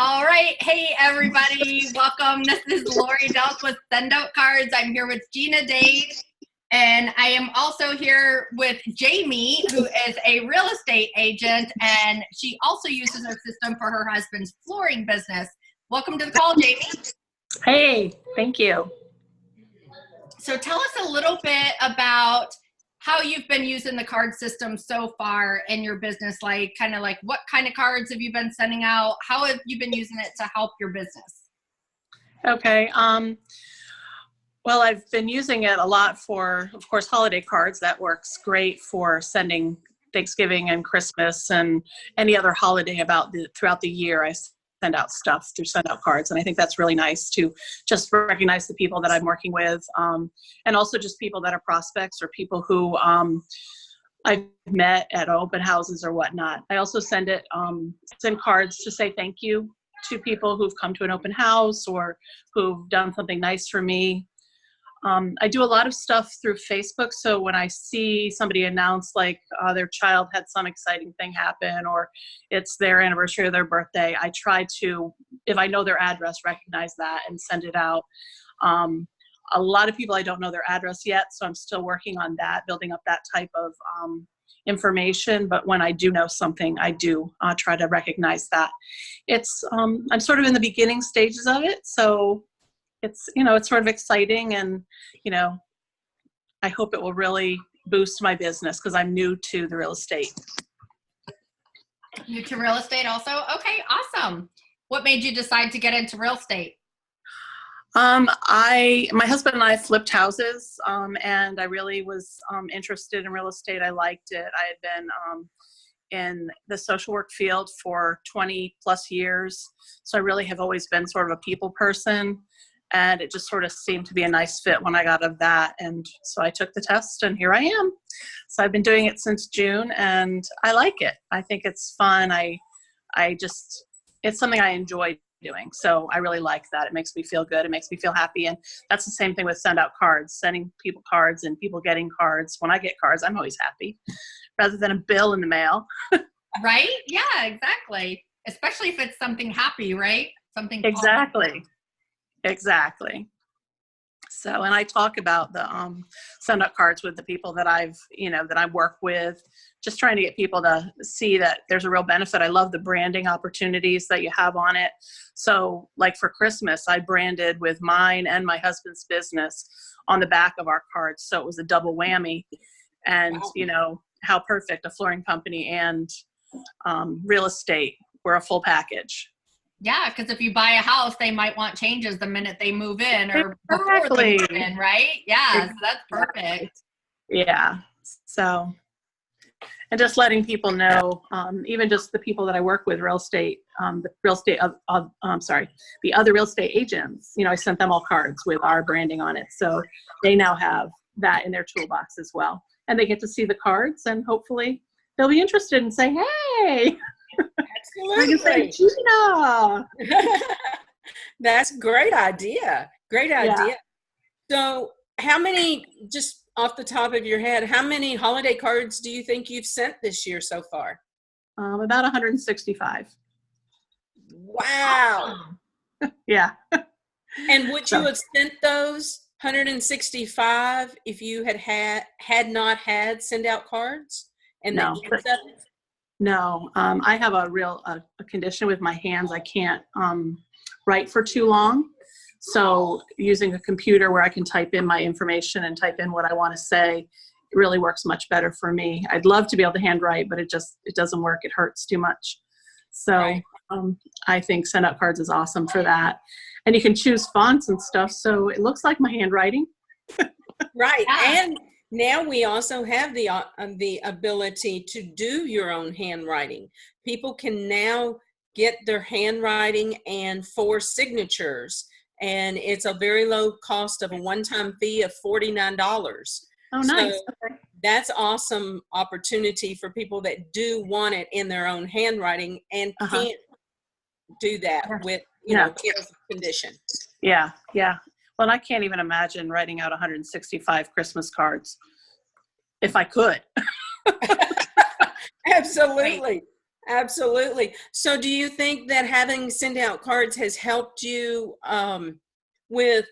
All right. Hey, everybody. Welcome. This is Lori Delk with SendOutCards. I'm here with Gina Dade. And I am also here with Jami, who is a real estate agent. And she also uses her system for her husband's flooring business. Welcome to the call, Jami. Hey, thank you. So tell us a little bit about how you've been using the card system so far in your business, like what kind of cards have you been sending out? How have you been using it to help your business? Okay. Well, I've been using it a lot for, of course, holiday cards. That works great for sending Thanksgiving and Christmas and any other holiday throughout the year. I send out stuff through SendOutCards, and I think that's really nice to just recognize the people that I'm working with, and also just people that are prospects or people who I've met at open houses or whatnot. I also send cards to say thank you to people who've come to an open house or who've done something nice for me. I do a lot of stuff through Facebook. So when I see somebody announce their child had some exciting thing happen or it's their anniversary or their birthday, I try to, if I know their address, recognize that and send it out. A lot of people, I don't know their address yet, so I'm still working on that, building up that type of information. But when I do know something, I do try to recognize that. I'm sort of in the beginning stages of it, so it's sort of exciting, and I hope it will really boost my business because I'm new to the real estate. New to real estate also? Okay, awesome. What made you decide to get into real estate? My husband and I flipped houses, and I really was interested in real estate. I liked it. I had been in the social work field for 20 plus years, so I really have always been sort of a people person. And it just sort of seemed to be a nice fit when I got out of that. And so I took the test and here I am. So I've been doing it since June and I like it. I think it's fun. It's something I enjoy doing. So I really like that. It makes me feel good. It makes me feel happy. And that's the same thing with SendOutCards, sending people cards and people getting cards. When I get cards, I'm always happy rather than a bill in the mail. Right? Yeah, exactly. Especially if it's something happy, right? Something Exactly. Exactly. So, and I talk about the SendOutCards with the people that that I work with, just trying to get people to see that there's a real benefit. I love the branding opportunities that you have on it. So like for Christmas, I branded with mine and my husband's business on the back of our cards. So it was a double whammy. And, wow. How perfect, a flooring company and real estate were a full package. Yeah, because if you buy a house, they might want changes the minute they move in or before they move in, right? Yeah, so that's perfect. Yeah. So, and just letting people know, even just the people that I work with, the other real estate agents, I sent them all cards with our branding on it. So they now have that in their toolbox as well. And they get to see the cards and hopefully they'll be interested and say, hey. Absolutely. Gina. That's a great idea. Great idea. Yeah. So how many, just off the top of your head, how many holiday cards do you think you've sent this year so far? About 165. Wow. Yeah. And would you have sent those 165 if you had not had SendOutCards? And no. No, I have a condition with my hands. I can't write for too long. So using a computer where I can type in my information and type in what I want to say, it really works much better for me. I'd love to be able to handwrite, but it doesn't work. It hurts too much. So right. I think SendOutCards is awesome for that. And you can choose fonts and stuff. So it looks like my handwriting. Right. Yeah. And now we also have the ability to do your own handwriting. People can now get their handwriting and 4 signatures, and it's a very low cost of a one-time fee of $49. Oh, nice. So okay. That's awesome opportunity for people that do want it in their own handwriting and can't do that with kids' condition. Yeah, yeah. Well, I can't even imagine writing out 165 Christmas cards if I could. Absolutely. Absolutely. So do you think that having send out cards has helped you with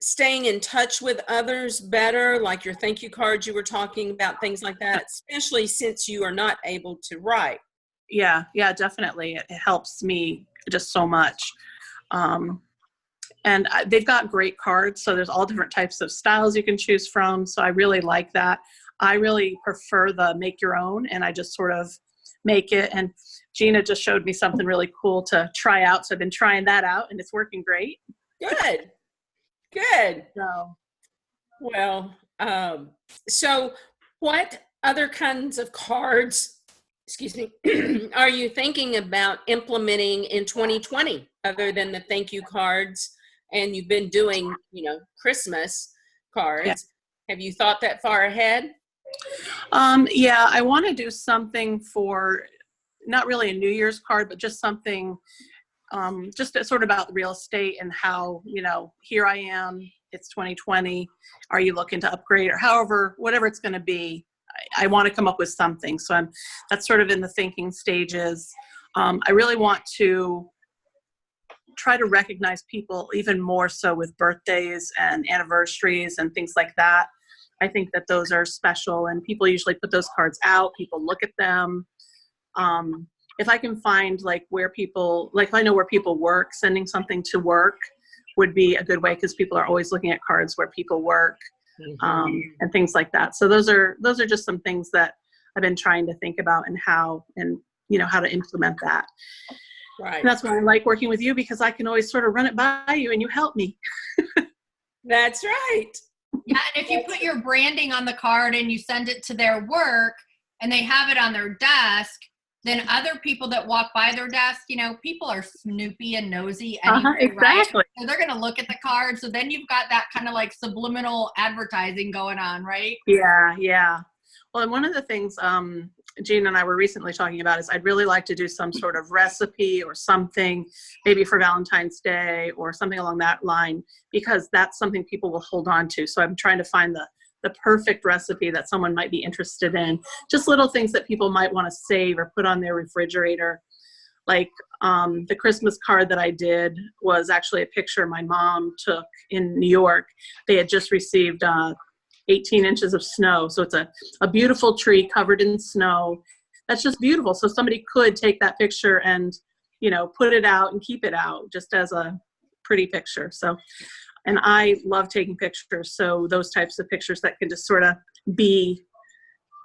staying in touch with others better, like your thank you cards you were talking about, things like that, especially since you are not able to write? Yeah, definitely. It helps me just so much. And they've got great cards, so there's all different types of styles you can choose from. So I really like that. I really prefer the make your own, and I just sort of make it. And Gina just showed me something really cool to try out. So I've been trying that out, and it's working great. Good. Good. So, Well, so what other kinds of cards, excuse me, are you thinking about implementing in 2020 other than the thank you cards? And you've been doing, Christmas cards. Yeah. Have you thought that far ahead? Yeah, I want to do something for not really a New Year's card, but just something just sort of about real estate and how, here I am, it's 2020. Are you looking to upgrade, or however, whatever it's going to be? I want to come up with something. So that's sort of in the thinking stages. I really want to try to recognize people even more so with birthdays and anniversaries and things like that. I think that those are special, and people usually put those cards out. People look at them. If I can find if I know where people work, sending something to work would be a good way, because people are always looking at cards where people work, and things like that. So those are just some things that I've been trying to think about, and how to implement that. Right. And that's why I like working with you, because I can always sort of run it by you and you help me. That's right. Yeah, and if you put your branding on the card and you send it to their work and they have it on their desk, then other people that walk by their desk, people are snoopy and nosy anyway, exactly. Right? So they're going to look at the card. So then you've got that kind of like subliminal advertising going on, right? Yeah. Well, and one of the things Gina and I were recently talking about is I'd really like to do some sort of recipe or something, maybe for Valentine's Day or something along that line, because that's something people will hold on to. So I'm trying to find the perfect recipe that someone might be interested in. Just little things that people might want to save or put on their refrigerator. Like the Christmas card that I did was actually a picture my mom took in New York. They had just received 18 inches of snow. So it's a beautiful tree covered in snow. That's just beautiful. So somebody could take that picture and, put it out and keep it out just as a pretty picture. So, and I love taking pictures. So those types of pictures that can just sort of be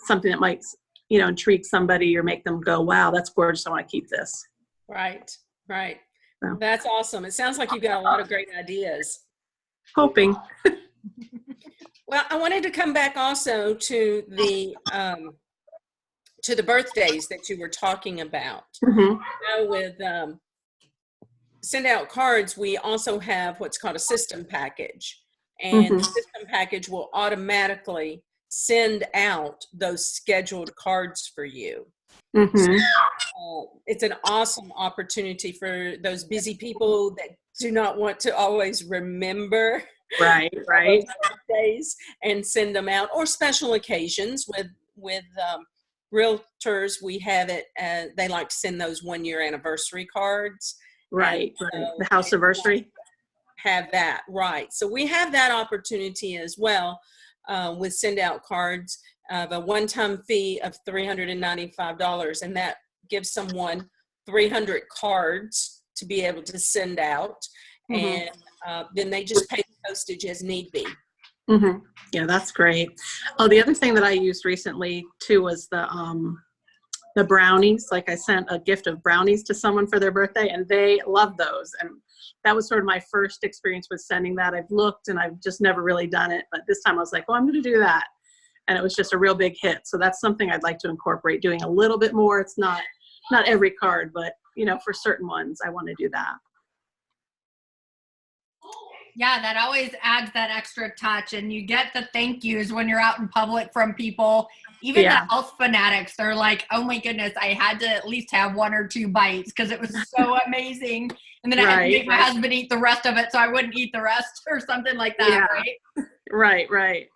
something that might, intrigue somebody or make them go, wow, that's gorgeous. I want to keep this. Right. So. That's awesome. It sounds like you've got a lot of great ideas. Hoping. Well, I wanted to come back also to the birthdays that you were talking about. Mm-hmm. With send out cards, we also have what's called a system package, and the system package will automatically send out those scheduled cards for you. So, it's an awesome opportunity for those busy people that do not want to always remember right days and send them out, or special occasions with realtors. We have it, they like to send those 1-year anniversary cards, right. The house anniversary, have that, right? So we have that opportunity as well, with send out cards of a one-time fee of $395, and that gives someone 300 cards to be able to send out. And then they just pay the postage as need be. Yeah, that's great. Oh, the other thing that I used recently too was the brownies. Like I sent a gift of brownies to someone for their birthday, and they loved those. And that was sort of my first experience with sending that. I've looked and I've just never really done it, but this time I was like, I'm going to do that. And it was just a real big hit. So that's something I'd like to incorporate, doing a little bit more. It's not every card, but for certain ones, I want to do that. Yeah, that always adds that extra touch, and you get the thank yous when you're out in public from people. Even the health fanatics, they're like, oh my goodness, I had to at least have 1 or 2 bites because it was so amazing. And then I had to make my husband eat the rest of it so I wouldn't eat the rest, or something like that, right? Right.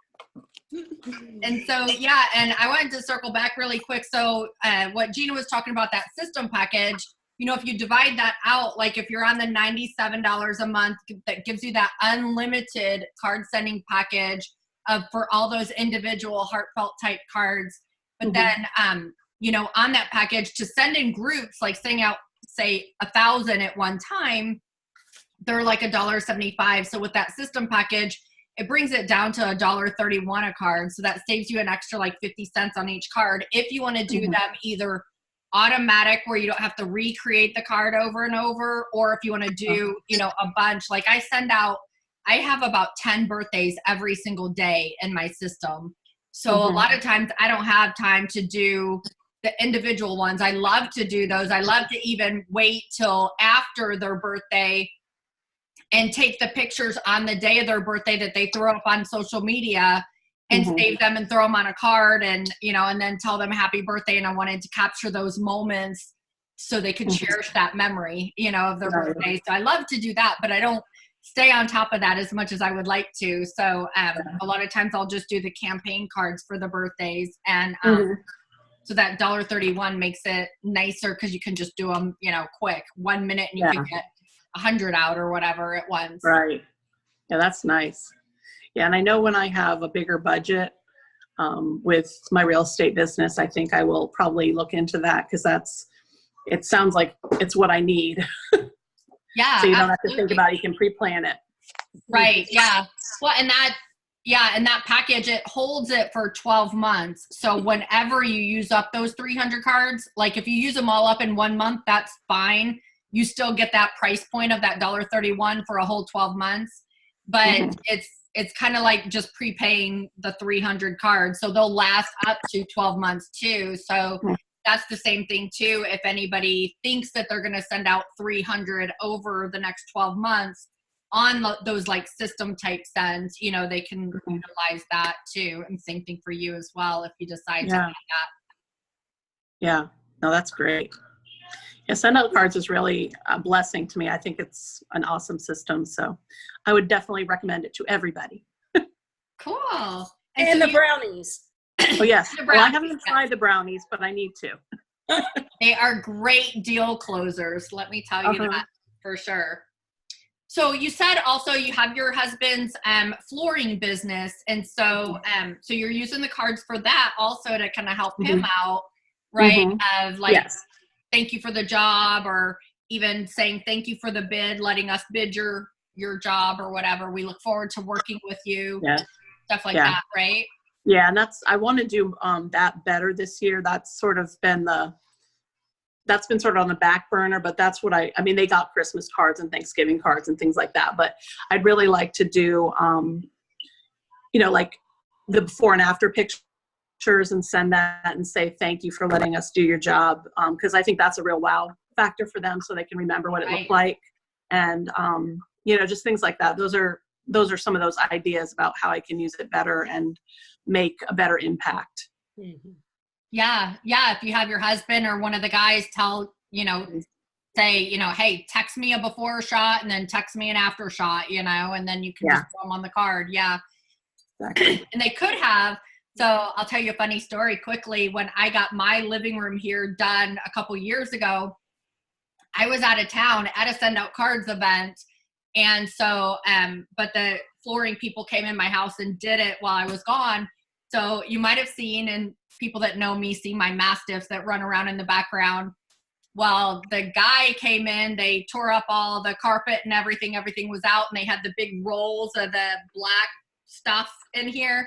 And so, yeah, and I wanted to circle back really quick. So what Gina was talking about, that system package, you know, if you divide that out, like if you're on the $97 a month, that gives you that unlimited card sending package for all those individual heartfelt type cards. But then, you know, on that package to send in groups, like sending out, say 1,000 at one time, they're like $1.75. So with that system package, it brings it down to $1.31 a card. So that saves you an extra like 50 cents on each card. If you want to do them either automatic where you don't have to recreate the card over and over, or if you want to do, you know, a bunch, like I have about 10 birthdays every single day in my system. So a lot of times I don't have time to do the individual ones. I love to do those. I love to even wait till after their birthday and take the pictures on the day of their birthday that they throw up on social media and save them and throw them on a card, and, you know, and then tell them happy birthday. And I wanted to capture those moments so they could cherish that memory, you know, of their birthday. So I love to do that, but I don't stay on top of that as much as I would like to. So a lot of times I'll just do the campaign cards for the birthdays. And so that $1.31 makes it nicer because you can just do them, you know, quick, 1 minute, and you can get 100 out or whatever at once. Right. Yeah, that's nice. Yeah, and I know when I have a bigger budget with my real estate business, I think I will probably look into that, because it sounds like it's what I need. Yeah. So you don't have to think about it, you can pre-plan it. Right. Yeah. Well, and that package, it holds it for 12 months. So whenever you use up those 300 cards, like if you use them all up in 1 month, that's fine. You still get that price point of that $1.31 for a whole 12 months. But it's kind of like just prepaying the 300 cards. So they'll last up to 12 months too. So that's the same thing too. If anybody thinks that they're going to send out 300 over the next 12 months on those like system type sends, you know, they can utilize that too. And same thing for you as well, if you decide to do that. Yeah, no, that's great. Yeah, SendOutCards is really a blessing to me. I think it's an awesome system. So I would definitely recommend it to everybody. Cool. And so the brownies. Oh, yes. Well, I haven't tried the brownies, but I need to. They are great deal closers. Let me tell you that for sure. So you said also you have your husband's flooring business. And so so you're using the cards for that also to kind of help him out, right? Of like, thank you for the job, or even saying thank you for the bid, letting us bid your job or whatever. We look forward to working with you. Stuff like that, right? Yeah, and I want to do that better this year. That's sort of been sort of on the back burner, but that's what I mean, they got Christmas cards and Thanksgiving cards and things like that, but I'd really like to do, you know, like the before and after pictures and send that and say, thank you for letting us do your job. Cause I think that's a real wow factor for them, so they can remember what it looked like. And, you know, just things like that. Those are some of those ideas about how I can use it better and make a better impact. Yeah. If you have your husband or one of the guys tell, you know, say, you know, hey, text me a before shot and then text me an after shot, you know, and then you can just throw them on the card. Yeah. Exactly. And they could have. So I'll tell you a funny story quickly. When I got my living room here done a couple years ago, I was out of town at a SendOutCards event. And so, but the flooring people came in my house and did it while I was gone. So you might have seen, and people that know me see my mastiffs that run around in the background. Well, the guy came in, they tore up all the carpet and everything was out, and they had the big rolls of the black stuff in here.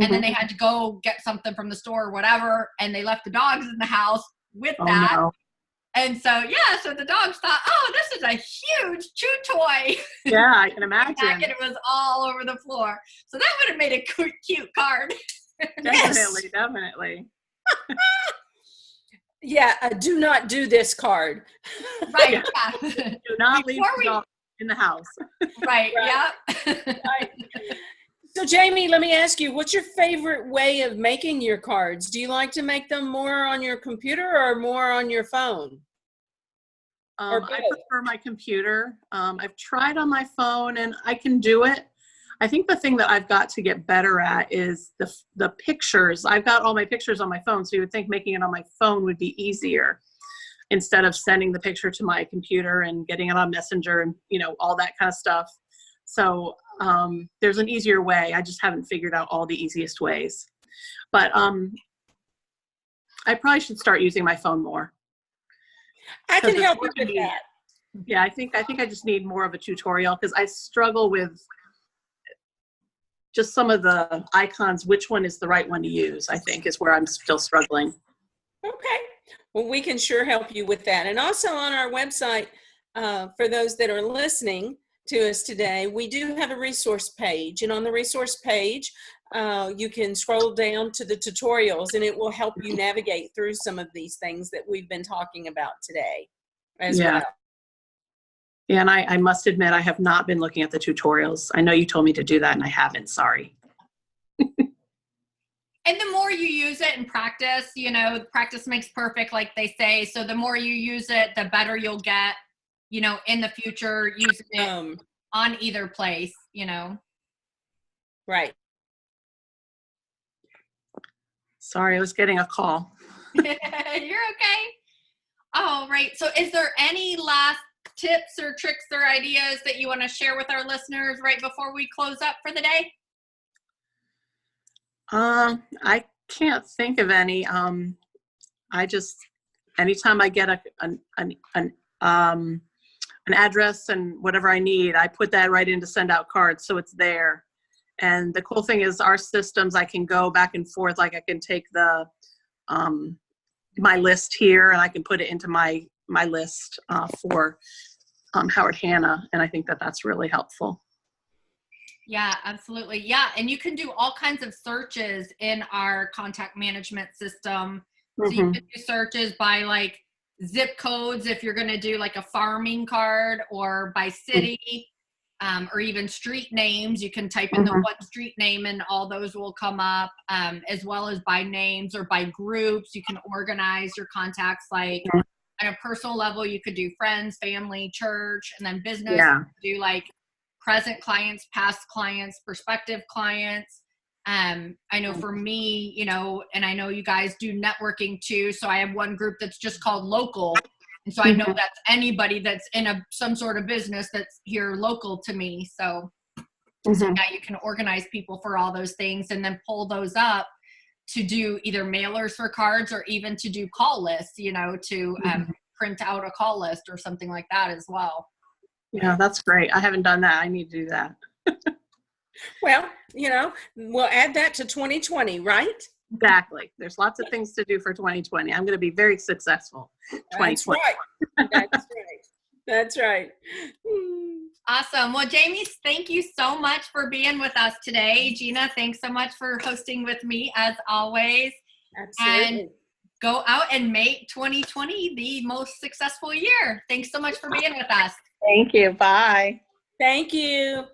And then they had to go get something from the store or whatever. And they left the dogs in the house with that. No. And so, so the dogs thought, oh, this is a huge chew toy. Yeah, I can imagine. And it was all over the floor. So that would have made a cute card. Definitely. Do not do this card. Right. Do not leave the dog in the house. Right. Yeah. Right. So Jami, let me ask you, what's your favorite way of making your cards? Do you like to make them more on your computer or more on your phone? I prefer my computer. I've tried on my phone and I can do it. I think the thing that I've got to get better at is the pictures. I've got all my pictures on my phone, so you would think making it on my phone would be easier instead of sending the picture to my computer and getting it on Messenger and, you know, all that kind of stuff. So there's an easier way. I just haven't figured out all the easiest ways. But I probably should start using my phone more. I can help you with that. Yeah, I think I just need more of a tutorial because I struggle with just some of the icons. Which one is the right one to use, I think, is where I'm still struggling. Okay. Well, we can sure help you with that. And also on our website, for those that are listening to us today, we do have a resource page. And on the resource page, you can scroll down to the tutorials and it will help you navigate through some of these things that we've been talking about today as well. Yeah, and I must admit, I have not been looking at the tutorials. I know you told me to do that and I haven't, sorry. And the more you use it and practice, you know, practice makes perfect, like they say. So the more you use it, the better you'll get, you know, in the future using it on either place, you know. Right. Sorry, I was getting a call. You're okay. All right. So is there any last tips or tricks or ideas that you want to share with our listeners right before we close up for the day? I can't think of any. I just, anytime I get an address and whatever I need, I put that right into SendOutCards, so it's there. And the cool thing is our systems, I can go back and forth. Like I can take the my list here and I can put it into my list for Howard Hanna, and I think that that's really helpful. Yeah, absolutely. Yeah, and you can do all kinds of searches in our contact management system. So you can do searches by like zip codes if you're going to do like a farming card, or by city, or even street names. You can type in the one street name and all those will come up, as well as by names or by groups. You can organize your contacts like at a personal level. You could do friends, family, church, and then business. Yeah. You could do like present clients, past clients, prospective clients. I know for me, you know, and I know you guys do networking too. So I have one group that's just called local. And so I know that's anybody that's in some sort of business that's here local to me. So, so yeah, you can organize people for all those things and then pull those up to do either mailers for cards or even to do call lists, you know, to print out a call list or something like that as well. Yeah, that's great. I haven't done that. I need to do that. Well, you know, we'll add that to 2020, right? Exactly. There's lots of things to do for 2020. I'm going to be very successful. That's right. That's right. That's right. Awesome. Well, Jami, thank you so much for being with us today. Gina, thanks so much for hosting with me as always. Absolutely. And go out and make 2020 the most successful year. Thanks so much for being with us. Thank you. Bye. Thank you.